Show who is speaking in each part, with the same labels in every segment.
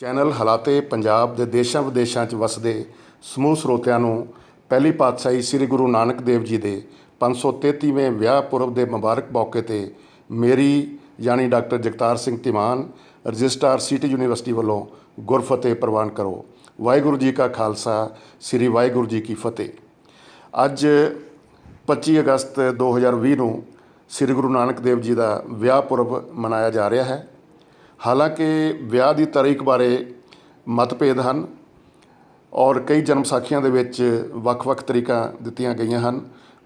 Speaker 1: Channel ਹਾਲਾਤੇ Punjab ਦੇ ਦੇਸ਼ਾਂ ਵਿਦੇਸ਼ਾਂ 'ਚ ਵਸਦੇ ਸਮੂਹ ਸਰੋਤਿਆਂ ਨੂੰ ਪਹਿਲੀ ਪਾਤਸ਼ਾਹੀ ਸ੍ਰੀ ਗੁਰੂ ਨਾਨਕ ਦੇਵ ਜੀ ਦੇ 533ਵੇਂ ਵਿਆਹ ਪੁਰਬ ਦੇ ਮੁਬਾਰਕ ਮੌਕੇ 'ਤੇ ਮੇਰੀ ਯਾਨੀ doctor Jagtar Singh Dhiman registrar city university ਵੱਲੋਂ ਗੁਰਫਤਿਹ ਪ੍ਰਵਾਨ ਕਰੋ। ਵਾਹਿਗੁਰੂ ਜੀ ਕਾ ਖਾਲਸਾ, ਸ੍ਰੀ ਵਾਹਿਗੁਰੂ ਜੀ ਕੀ ਫਤਿਹ। ਅੱਜ 25 ਅਗਸਤ 2020 ਨੂੰ ਸ੍ਰੀ ਗੁਰੂ ਨਾਨਕ ਦੇਵ ਜੀ ਦਾ ਵਿਆਹ ਪੁਰਬ ਮਨਾਇਆ ਜਾ ਰਿਹਾ ਹੈ। ਹਾਲਾਂਕਿ ਵਿਆਹ ਦੀ ਤਾਰੀਖ ਬਾਰੇ ਮਤਭੇਦ ਹਨ ਔਰ ਕਈ ਜਨਮ ਸਾਖੀਆਂ ਦੇ ਵਿੱਚ ਵੱਖ-ਵੱਖ ਤਰੀਕਾਂ ਦਿੱਤੀਆਂ ਗਈਆਂ ਹਨ,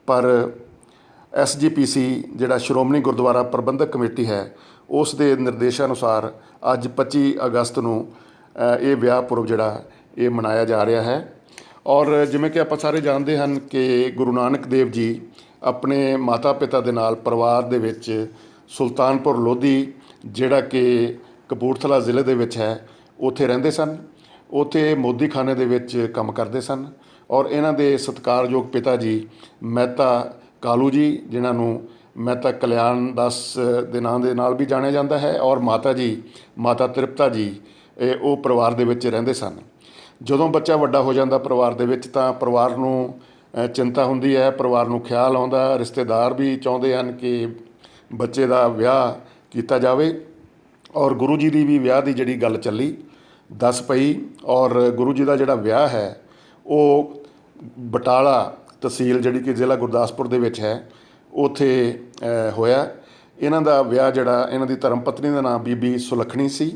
Speaker 1: ਪਰ SGPC ਜਿਹੜਾ ਸ਼੍ਰੋਮਣੀ ਗੁਰਦੁਆਰਾ ਪ੍ਰਬੰਧਕ ਕਮੇਟੀ ਹੈ, ਉਸ ਦੇ ਨਿਰਦੇਸ਼ਾਂ ਅਨੁਸਾਰ ਅੱਜ 25 ਅਗਸਤ ਨੂੰ ਇਹ ਵਿਆਹ ਪੁਰਬ ਜਿਹੜਾ ਇਹ ਮਨਾਇਆ ਜਾ ਰਿਹਾ ਹੈ। ਔਰ ਜਿਵੇਂ ਕਿ ਆਪਾਂ ਸਾਰੇ ਜਾਣਦੇ ਹਨ ਕਿ ਗੁਰੂ ਨਾਨਕ ਦੇਵ ਜੀ ਆਪਣੇ ਮਾਤਾ ਪਿਤਾ ਦੇ ਨਾਲ ਪਰਿਵਾਰ ਦੇ ਵਿੱਚ ਸੁਲਤਾਨਪੁਰ ਲੋਧੀ ਜਿਹੜਾ ਕਿ ਕਪੂਰਥਲਾ ਜ਼ਿਲ੍ਹੇ ਦੇ ਵਿੱਚ ਹੈ, ਉੱਥੇ ਰਹਿੰਦੇ ਸਨ। ਉੱਥੇ ਮੋਦੀਖਾਨੇ ਦੇ ਵਿੱਚ ਕੰਮ ਕਰਦੇ ਸਨ ਔਰ ਇਹਨਾਂ ਦੇ ਸਤਿਕਾਰਯੋਗ ਪਿਤਾ ਜੀ ਮਹਿਤਾ ਕਾਲੂ ਜੀ, ਜਿਨ੍ਹਾਂ ਨੂੰ ਮਹਿਤਾ ਕਲਿਆਣ ਦਾਸ ਦੇ ਨਾਂ ਦੇ ਨਾਲ ਵੀ ਜਾਣਿਆ ਜਾਂਦਾ ਹੈ, ਔਰ ਮਾਤਾ ਜੀ ਮਾਤਾ ਤ੍ਰਿਪਤਾ ਜੀ, ਉਹ ਪਰਿਵਾਰ ਦੇ ਵਿੱਚ ਰਹਿੰਦੇ ਸਨ। ਜਦੋਂ ਬੱਚਾ ਵੱਡਾ ਹੋ ਜਾਂਦਾ ਪਰਿਵਾਰ ਦੇ ਵਿੱਚ ਤਾਂ ਪਰਿਵਾਰ ਨੂੰ ਚਿੰਤਾ ਹੁੰਦੀ ਹੈ, ਪਰਿਵਾਰ ਨੂੰ ਖਿਆਲ ਆਉਂਦਾ, ਰਿਸ਼ਤੇਦਾਰ ਵੀ ਚਾਹੁੰਦੇ ਹਨ ਕਿ ਬੱਚੇ ਦਾ ਵਿਆਹ ਕੀਤਾ ਜਾਵੇ। ਔਰ ਗੁਰੂ ਜੀ ਦੀ ਵੀ ਵਿਆਹ ਦੀ ਜਿਹੜੀ ਗੱਲ ਚੱਲੀ ਦੱਸ ਪਈ ਔਰ ਗੁਰੂ ਜੀ ਦਾ ਜਿਹੜਾ ਵਿਆਹ ਹੈ ਉਹ ਬਟਾਲਾ ਤਹਿਸੀਲ ਜਿਹੜੀ ਕਿ ਜ਼ਿਲ੍ਹਾ ਗੁਰਦਾਸਪੁਰ ਦੇ ਵਿੱਚ ਹੈ, ਉੱਥੇ ਹੋਇਆ। ਇਹਨਾਂ ਦਾ ਵਿਆਹ ਜਿਹੜਾ ਇਹਨਾਂ ਦੀ ਧਰਮ ਪਤਨੀ ਦਾ ਨਾਮ ਬੀਬੀ ਸੁਲੱਖਣੀ ਸੀ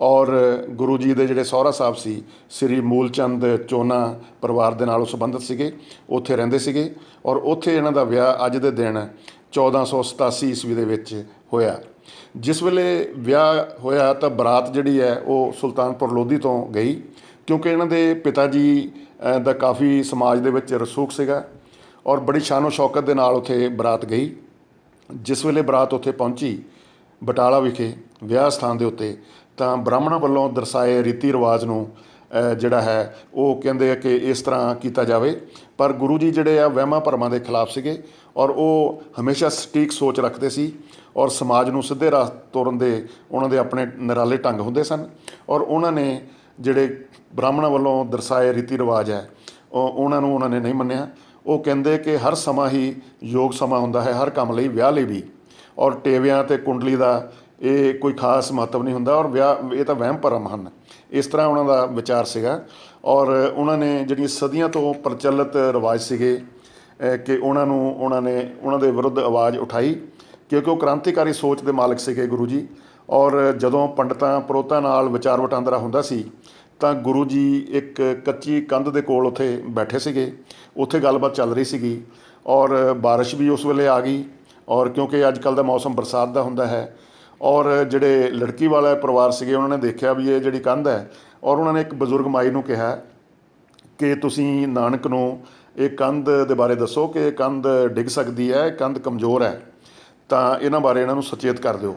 Speaker 1: ਔਰ ਗੁਰੂ ਜੀ ਦੇ ਜਿਹੜੇ ਸਹੁਰਾ ਸਾਹਿਬ ਸੀ ਸ੍ਰੀ ਮੂਲਚੰਦ ਚੋਨਾ ਪਰਿਵਾਰ ਦੇ ਨਾਲ ਉਹ ਸੰਬੰਧਿਤ ਸੀਗੇ, ਉੱਥੇ ਰਹਿੰਦੇ ਸੀਗੇ ਔਰ ਉੱਥੇ ਇਹਨਾਂ ਦਾ ਵਿਆਹ ਅੱਜ ਦੇ ਦਿਨ 1487 ਈਸਵੀ ਦੇ ਵਿੱਚ ਹੋਇਆ। ਜਿਸ ਵੇਲੇ ਵਿਆਹ ਹੋਇਆ ਤਾਂ ਬਰਾਤ ਜਿਹੜੀ ਹੈ ਉਹ ਸੁਲਤਾਨਪੁਰ ਲੋਧੀ ਤੋਂ ਗਈ, ਕਿਉਂਕਿ ਇਹਨਾਂ ਦੇ ਪਿਤਾ ਜੀ ਦਾ ਕਾਫੀ ਸਮਾਜ ਦੇ ਵਿੱਚ ਰਸੂਖ ਸੀਗਾ ਔਰ ਬੜੀ ਸ਼ਾਨੋ ਸ਼ੌਕਤ ਦੇ ਨਾਲ ਉੱਥੇ ਬਰਾਤ ਗਈ। ਜਿਸ ਵੇਲੇ ਬਰਾਤ ਉੱਥੇ ਪਹੁੰਚੀ ਬਟਾਲਾ ਵਿਖੇ ਵਿਆਹ ਸਥਾਨ ਦੇ ਉੱਤੇ, ਤਾਂ ਬ੍ਰਾਹਮਣਾਂ ਵੱਲੋਂ ਦਰਸਾਏ ਰੀਤੀ ਰਿਵਾਜ ਨੂੰ ਜਿਹੜਾ ਹੈ ਉਹ ਕਹਿੰਦੇ ਆ ਕਿ ਇਸ ਤਰ੍ਹਾਂ ਕੀਤਾ ਜਾਵੇ, ਪਰ ਗੁਰੂ ਜੀ ਜਿਹੜੇ ਆ ਵਹਿਮਾਂ ਭਰਮਾਂ ਦੇ ਖਿਲਾਫ ਸੀਗੇ ਔਰ ਉਹ ਹਮੇਸ਼ਾ ਸਟੀਕ ਸੋਚ ਰੱਖਦੇ ਸੀ ਔਰ ਸਮਾਜ ਨੂੰ ਸਿੱਧੇ ਰਾਹ ਤੋਰਨ ਦੇ ਉਹਨਾਂ ਦੇ ਆਪਣੇ ਨਿਰਾਲੇ ਢੰਗ ਹੁੰਦੇ ਸਨ। ਔਰ ਉਹਨਾਂ ਨੇ ਜਿਹੜੇ ਬ੍ਰਾਹਮਣਾਂ ਵੱਲੋਂ ਦਰਸਾਏ ਰੀਤੀ ਰਿਵਾਜ ਹੈ ਉਹਨਾਂ ਨੂੰ ਉਹਨਾਂ ਨੇ ਨਹੀਂ ਮੰਨਿਆ। ਉਹ ਕਹਿੰਦੇ ਕਿ ਹਰ ਸਮਾਂ ਹੀ ਯੋਗ ਸਮਾਂ ਹੁੰਦਾ ਹੈ, ਹਰ ਕੰਮ ਲਈ, ਵਿਆਹ ਲਈ ਵੀ, ਔਰ ਟੇਵਿਆਂ ਅਤੇ ਕੁੰਡਲੀ ਦਾ ਇਹ ਕੋਈ ਖਾਸ ਮਹੱਤਵ ਨਹੀਂ ਹੁੰਦਾ ਔਰ ਵਿਆਹ ਇਹ ਤਾਂ ਵਹਿਮ ਭਰਮ ਹਨ। ਇਸ ਤਰ੍ਹਾਂ ਉਹਨਾਂ ਦਾ ਵਿਚਾਰ ਸੀਗਾ ਔਰ ਉਹਨਾਂ ਨੇ ਜਿਹੜੀਆਂ ਸਦੀਆਂ ਤੋਂ ਪ੍ਰਚਲਿਤ ਰਿਵਾਜ ਸੀਗੇ ਕਿ ਉਹਨਾਂ ਦੇ ਵਿਰੁੱਧ ਆਵਾਜ਼ ਉਠਾਈ, ਕਿਉਂਕਿ ਉਹ ਕ੍ਰਾਂਤੀਕਾਰੀ ਸੋਚ ਦੇ ਮਾਲਕ ਸੀਗੇ ਗੁਰੂ ਜੀ। ਔਰ ਜਦੋਂ ਪੰਡਤਾਂ ਪ੍ਰੋਤਾਂ ਨਾਲ ਵਿਚਾਰ ਵਟਾਂਦਰਾ ਹੁੰਦਾ ਸੀ ਤਾਂ ਗੁਰੂ ਜੀ ਇੱਕ ਕੱਚੀ ਕੰਧ ਦੇ ਕੋਲ ਉੱਥੇ ਬੈਠੇ ਸੀਗੇ, ਉੱਥੇ ਗੱਲਬਾਤ ਚੱਲ ਰਹੀ ਸੀਗੀ ਔਰ ਬਾਰਿਸ਼ ਵੀ ਉਸ ਵੇਲੇ ਆ ਗਈ ਔਰ ਕਿਉਂਕਿ ਅੱਜ ਕੱਲ੍ਹ ਦਾ ਮੌਸਮ ਬਰਸਾਤ ਦਾ ਹੁੰਦਾ ਹੈ। ਔਰ ਜਿਹੜੇ ਲੜਕੀ ਵਾਲਾ ਪਰਿਵਾਰ ਸੀਗੇ ਉਹਨਾਂ ਨੇ ਦੇਖਿਆ ਵੀ ਇਹ ਜਿਹੜੀ ਕੰਧ ਹੈ ਔਰ ਉਹਨਾਂ ਨੇ ਇੱਕ ਬਜ਼ੁਰਗ ਮਾਈ ਨੂੰ ਕਿਹਾ ਕਿ ਤੁਸੀਂ ਨਾਨਕ ਨੂੰ ਇਹ ਕੰਧ ਦੇ ਬਾਰੇ ਦੱਸੋ ਕਿ ਇਹ ਕੰਧ ਡਿੱਗ ਸਕਦੀ ਹੈ, ਕੰਧ ਕਮਜ਼ੋਰ ਹੈ, ਤਾਂ ਇਹਨਾਂ ਬਾਰੇ ਇਹਨਾਂ ਨੂੰ ਸੁਚੇਤ ਕਰ ਦਿਓ।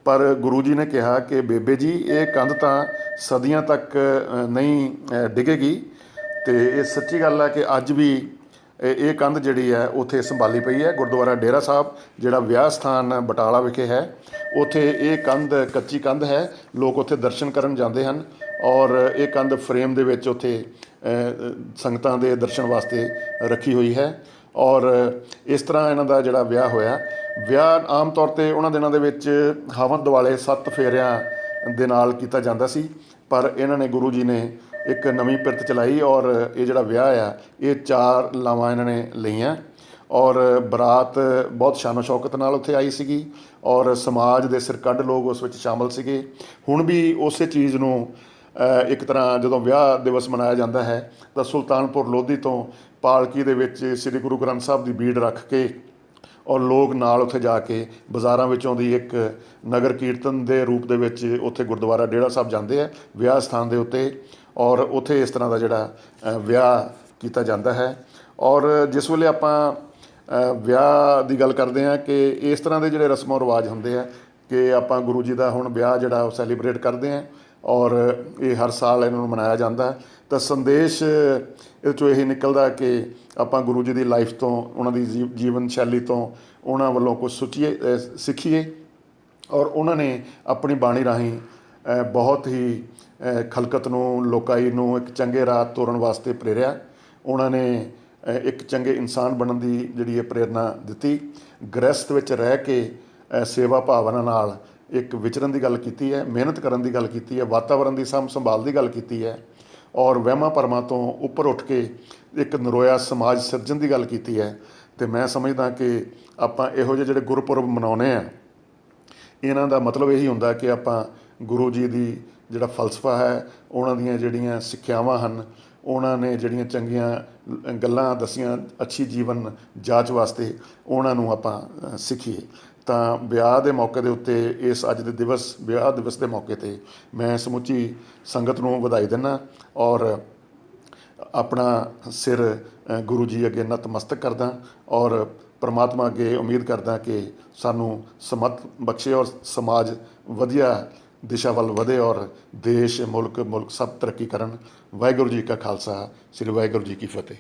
Speaker 1: ਪਰ ਗੁਰੂ ਜੀ ਨੇ ਕਿਹਾ ਕਿ ਬੇਬੇ ਜੀ ਇਹ ਕੰਧ ਤਾਂ ਸਦੀਆਂ ਤੱਕ ਨਹੀਂ ਡਿੱਗੇਗੀ, ਅਤੇ ਇਹ ਸੱਚੀ ਗੱਲ ਹੈ ਕਿ ਅੱਜ ਵੀ ਇਹ ਕੰਧ ਜਿਹੜੀ ਹੈ ਉੱਥੇ ਸੰਭਾਲੀ ਪਈ ਹੈ। ਗੁਰਦੁਆਰਾ ਡੇਰਾ ਸਾਹਿਬ ਜਿਹੜਾ ਵਿਆਹ ਸਥਾਨ ਬਟਾਲਾ ਵਿਖੇ ਹੈ, ਉੱਥੇ ਇਹ ਕੰਧ ਕੱਚੀ ਕੰਧ ਹੈ, ਲੋਕ ਉੱਥੇ ਦਰਸ਼ਨ ਕਰਨ ਜਾਂਦੇ ਹਨ ਔਰ ਇਹ ਕੰਧ ਫਰੇਮ ਦੇ ਵਿੱਚ ਉੱਥੇ ਸੰਗਤਾਂ ਦੇ ਦਰਸ਼ਨ ਵਾਸਤੇ ਰੱਖੀ ਹੋਈ ਹੈ। ਔਰ ਇਸ ਤਰ੍ਹਾਂ ਇਹਨਾਂ ਦਾ ਜਿਹੜਾ ਵਿਆਹ ਹੋਇਆ। ਵਿਆਹ ਆਮ ਤੌਰ 'ਤੇ ਉਹਨਾਂ ਦਿਨਾਂ ਦੇ ਵਿੱਚ ਹਵਨ ਦੁਆਲੇ 7 ਫੇਰਿਆਂ ਦੇ ਨਾਲ ਕੀਤਾ ਜਾਂਦਾ ਸੀ, ਪਰ ਇਹਨਾਂ ਨੇ ਗੁਰੂ ਜੀ ਨੇ ਇੱਕ ਨਵੀਂ ਪਿਰਤ ਚਲਾਈ ਔਰ ਇਹ ਜਿਹੜਾ ਵਿਆਹ ਆ ਇਹ 4 ਲਾਵਾਂ ਇਹਨਾਂ ਨੇ ਲਈਆਂ ਔਰ ਬਰਾਤ ਬਹੁਤ ਸ਼ਾਨੋ ਸ਼ੌਕਤ ਨਾਲ ਉੱਥੇ ਆਈ ਸੀਗੀ ਔਰ ਸਮਾਜ ਦੇ ਸਿਰਕੱਢ ਲੋਕ ਉਸ ਵਿੱਚ ਸ਼ਾਮਲ ਸੀਗੇ। ਹੁਣ ਵੀ ਉਸੇ ਚੀਜ਼ ਨੂੰ ਇੱਕ ਤਰ੍ਹਾਂ ਜਦੋਂ ਵਿਆਹ ਦਿਵਸ ਮਨਾਇਆ ਜਾਂਦਾ ਹੈ ਤਾਂ ਸੁਲਤਾਨਪੁਰ ਲੋਧੀ ਤੋਂ ਪਾਲਕੀ ਦੇ ਵਿੱਚ ਸ੍ਰੀ ਗੁਰੂ ਗ੍ਰੰਥ ਸਾਹਿਬ ਦੀ ਬੀੜ ਰੱਖ ਕੇ ਔਰ ਲੋਕ ਨਾਲ ਉੱਥੇ ਜਾ ਕੇ ਬਾਜ਼ਾਰਾਂ ਵਿੱਚੋਂ ਦੀ ਇੱਕ ਨਗਰ ਕੀਰਤਨ ਦੇ ਰੂਪ ਦੇ ਵਿੱਚ ਉੱਥੇ ਗੁਰਦੁਆਰਾ ਡੇਰਾ ਸਾਹਿਬ ਜਾਂਦੇ ਆ ਵਿਆਹ ਸਥਾਨ ਦੇ ਉੱਤੇ ਔਰ ਉੱਥੇ ਇਸ ਤਰ੍ਹਾਂ ਦਾ ਜਿਹੜਾ ਵਿਆਹ ਕੀਤਾ ਜਾਂਦਾ ਹੈ। ਔਰ ਜਿਸ ਵੇਲੇ ਆਪਾਂ ਵਿਆਹ ਦੀ ਗੱਲ ਕਰਦੇ ਹਾਂ ਕਿ ਇਸ ਤਰ੍ਹਾਂ ਦੇ ਜਿਹੜੇ ਰਸਮੋ ਰਿਵਾਜ ਹੁੰਦੇ ਆ ਕਿ ਆਪਾਂ ਗੁਰੂ ਜੀ ਦਾ ਹੁਣ ਵਿਆਹ ਜਿਹੜਾ ਉਹ ਸੈਲੀਬ੍ਰੇਟ ਕਰਦੇ ਹਾਂ ਔਰ ਇਹ ਹਰ ਸਾਲ ਇਹਨਾਂ ਨੂੰ ਮਨਾਇਆ ਜਾਂਦਾ, ਤਾਂ ਸੰਦੇਸ਼ ਇਹਦੇ 'ਚੋਂ ਇਹ ਨਿਕਲਦਾ ਕਿ ਆਪਾਂ ਗੁਰੂ ਜੀ ਦੀ ਲਾਈਫ ਤੋਂ, ਉਹਨਾਂ ਦੀ ਜੀਵਨ ਸ਼ੈਲੀ ਤੋਂ ਉਹਨਾਂ ਵੱਲੋਂ ਕੁਛ ਸਿੱਖੀਏ ਔਰ ਉਹਨਾਂ ਨੇ ਆਪਣੀ ਬਾਣੀ ਰਾਹੀਂ ਬਹੁਤ ਹੀ ਖਲਕਤ ਨੂੰ, ਲੋਕਾਈ ਨੂੰ ਇੱਕ ਚੰਗੇ ਰਾਹ ਤੋਰਨ ਵਾਸਤੇ ਪ੍ਰੇਰਿਆ। ਉਹਨਾਂ ਨੇ ਇੱਕ ਚੰਗੇ ਇਨਸਾਨ ਬਣਨ ਦੀ ਜਿਹੜੀ ਹੈ ਪ੍ਰੇਰਨਾ ਦਿੱਤੀ। ਗ੍ਰਸਤ ਵਿੱਚ ਰਹਿ ਕੇ ਸੇਵਾ ਭਾਵਨਾ ਨਾਲ ਇੱਕ ਵਿਚਰਨ ਦੀ ਗੱਲ ਕੀਤੀ ਹੈ, ਮਿਹਨਤ ਕਰਨ ਦੀ ਗੱਲ ਕੀਤੀ ਹੈ, ਵਾਤਾਵਰਣ ਦੀ ਸਾਂਭ ਸੰਭਾਲ ਦੀ ਗੱਲ ਕੀਤੀ ਹੈ, ਔਰ ਵਹਿਮਾਂ ਭਰਮਾਂ ਤੋਂ ਉੱਪਰ ਉੱਠ ਕੇ ਇੱਕ ਨਰੋਇਆ ਸਮਾਜ ਸਿਰਜਣ ਦੀ ਗੱਲ ਕੀਤੀ ਹੈ। ਅਤੇ ਮੈਂ ਸਮਝਦਾ ਕਿ ਆਪਾਂ ਇਹੋ ਜਿਹੇ ਜਿਹੜੇ ਗੁਰਪੁਰਬ ਮਨਾਉਂਦੇ ਹਾਂ, ਇਹਨਾਂ ਦਾ ਮਤਲਬ ਇਹੀ ਹੁੰਦਾ ਕਿ ਆਪਾਂ ਗੁਰੂ ਜੀ ਦੀ ਜਿਹੜਾ ਫਲਸਫਾ ਹੈ, ਉਹਨਾਂ ਦੀਆਂ ਜਿਹੜੀਆਂ ਸਿੱਖਿਆਵਾਂ ਹਨ, ਉਹਨਾਂ ਨੇ ਜਿਹੜੀਆਂ ਚੰਗੀਆਂ ਗੱਲਾਂ ਦੱਸੀਆਂ ਅੱਛੀ ਜੀਵਨ ਜਾਂਚ ਵਾਸਤੇ, ਉਹਨਾਂ ਨੂੰ ਆਪਾਂ ਸਿੱਖੀਏ। ਤਾਂ ਵਿਆਹ ਦੇ ਮੌਕੇ ਦੇ ਉੱਤੇ, ਇਸ ਅੱਜ ਦੇ ਦਿਵਸ, ਵਿਆਹ ਦਿਵਸ ਦੇ ਮੌਕੇ 'ਤੇ ਮੈਂ ਸਮੁੱਚੀ ਸੰਗਤ ਨੂੰ ਵਧਾਈ ਦਿੰਦਾ ਔਰ ਆਪਣਾ ਸਿਰ ਗੁਰੂ ਜੀ ਅੱਗੇ ਨਤਮਸਤਕ ਕਰਦਾ ਔਰ ਪਰਮਾਤਮਾ ਅੱਗੇ ਉਮੀਦ ਕਰਦਾ ਕਿ ਸਾਨੂੰ ਸਮਤ ਬਖਸ਼ੇ ਔਰ ਸਮਾਜ ਵਧੀਆ ਦਿਸ਼ਾ ਵੱਲ ਵਧੇ ਔਰ ਦੇਸ਼ ਮੁਲਕ ਸਭ ਤਰੱਕੀ ਕਰਨ। ਵਾਹਿਗੁਰੂ ਜੀ ਕਾ ਖਾਲਸਾ, ਸ੍ਰੀ ਵਾਹਿਗੁਰੂ ਜੀ ਕੀ ਫਤਿਹ।